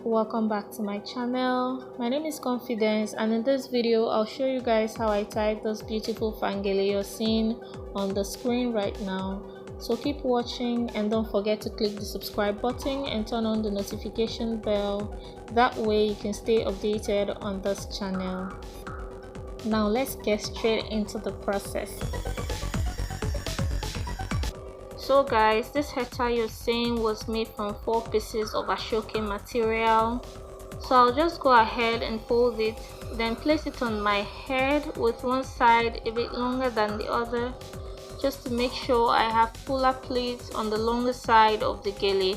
welcome back to my channel. My name is Confidence, and in this video I'll show you guys how I tied this beautiful fangele you're seeing on the screen right now. So keep watching and don't forget to click the subscribe button and turn on the notification bell. That way you can stay updated on this channel. Now let's get straight into the process. So guys, this hair tie you're seeing was made from 4 pieces of ashoke material. So I'll just go ahead and fold it, then place it on my head with one side a bit longer than the other, just to make sure I have fuller pleats on the longer side of the gele.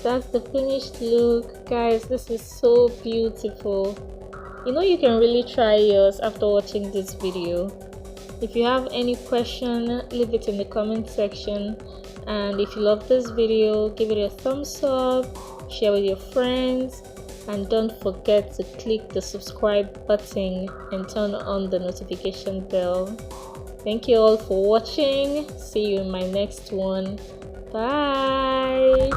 that's the finished look. Guys, this is so beautiful. You know, you can really try yours after watching this video. If you have any question, leave it in the comment section, and if you love this video, give it a thumbs up, share with your friends, and don't forget to click the subscribe button and turn on the notification bell. Thank you all for watching. See you in my next one. Bye.